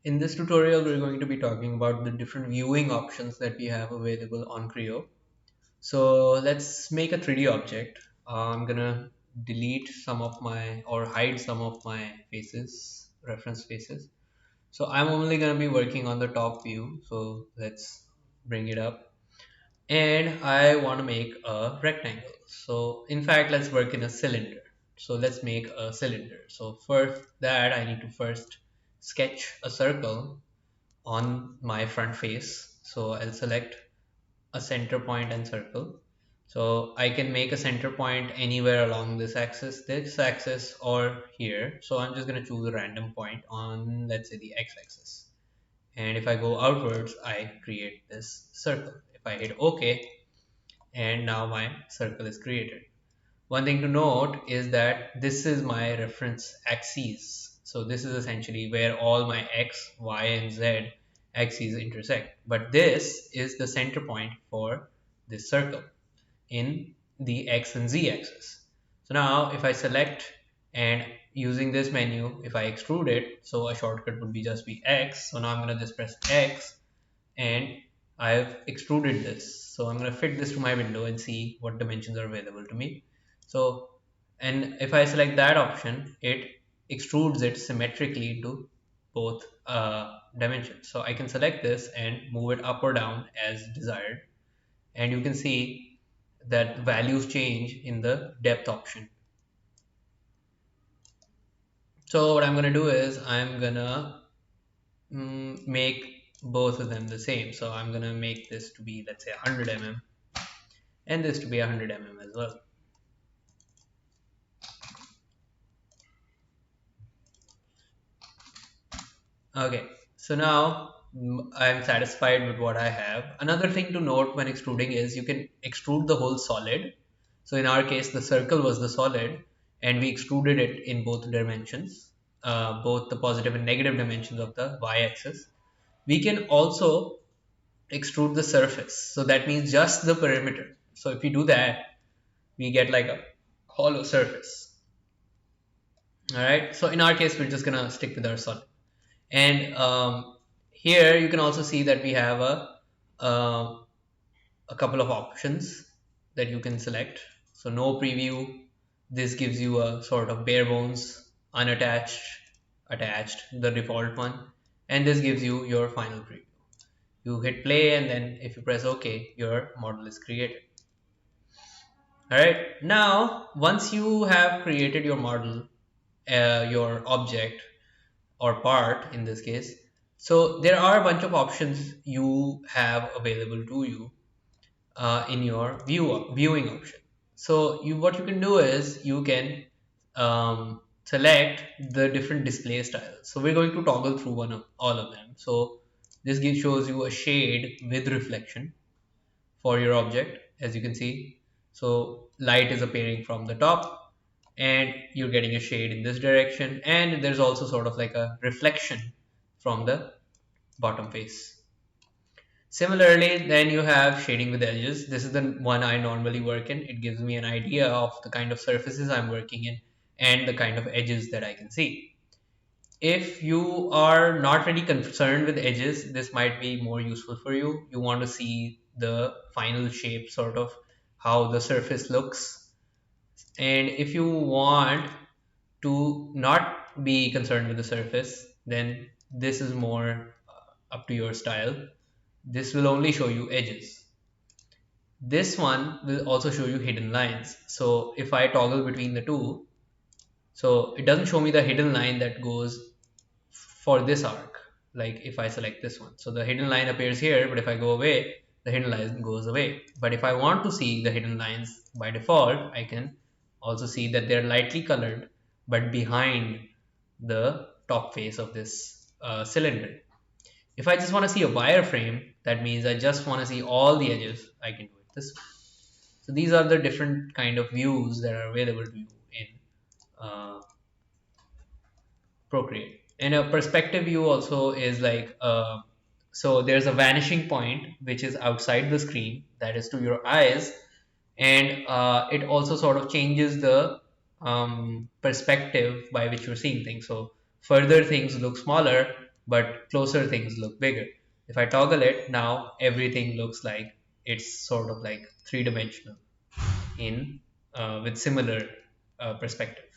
In this tutorial, we're going to be talking about the different viewing options that we have available on CREO. So let's make a 3D object. I'm gonna delete some of my or hide some of my faces, reference faces. So I'm only gonna be working on the top view. So let's bring it up. And I want to make a rectangle. So in fact, let's work in a cylinder. So let's make a cylinder. So for that, I need to first sketch a circle on my front face. So I'll select a center point and circle. So I can make a center point anywhere along this axis or here. So I'm just going to choose a random point on, let's say, the x-axis. And if I go outwards, I create this circle. If I hit OK, and now my circle is created. One thing to note is that this is my reference axes. So this is essentially where all my x, y, and z axes intersect. But this is the center point for this circle in the x and z axis. So now if I select and using this menu, if I extrude it, so a shortcut would be just be x. So now I'm going to just press x and I've extruded this. So I'm going to fit this to my window and see what dimensions are available to me. So, and if I select that option, it extrudes it symmetrically to both dimensions. So I can select this and move it up or down as desired. And you can see that values change in the depth option. So what I'm going to do is I'm going to make both of them the same. So I'm going to make this to be, let's say, 100 mm and this to be 100 mm as well. Okay, so now I'm satisfied with what I have. Another thing to note when extruding is you can extrude the whole solid. So in our case, the circle was the solid and we extruded it in both dimensions, both the positive and negative dimensions of the y-axis. We can also extrude the surface. So that means just the perimeter. So if you do that, we get like a hollow surface. All right. So in our case, we're just gonna stick with our solid. And here you can also see that we have uh, a couple of options that you can select. So no preview. This gives you a sort of bare bones, unattached, attached, the default one, and this gives you your final preview. You hit play and then if you press OK, your model is created. Alright, now once you have created your model, your object or part in this case, so there are a bunch of options you have available to you in your viewing option. So what you can do is you can select the different display styles. So we're going to toggle through all of them. So this shows you a shade with reflection for your object, as you can see. So light is appearing from the top and you're getting a shade in this direction, and there's also sort of like a reflection from the bottom face. Similarly, then you have shading with edges. This is the one I normally work in. It gives me an idea of the kind of surfaces I'm working in and the kind of edges that I can see. If you are not really concerned with edges, this might be more useful for you. You want to see the final shape, sort of how the surface looks. And if you want to not be concerned with the surface, then this is more up to your style. This will only show you edges. This one will also show you hidden lines. So if I toggle between the two, so it doesn't show me the hidden line that goes for this arc, like if I select this one. So the hidden line appears here, but if I go away, the hidden line goes away. But if I want to see the hidden lines by default, I can also see that they're lightly colored, but behind the top face of this cylinder. If I just want to see a wireframe, that means I just want to see all the edges, I can do it this way. So these are the different kind of views that are available to you in uh, Procreate. And a perspective view also is like, so there's a vanishing point which is outside the screen, that is to your eyes, and it also sort of changes the perspective by which you're seeing things. So further things look smaller, but closer things look bigger. If I toggle it, now everything looks like it's sort of like three dimensional in with similar perspective.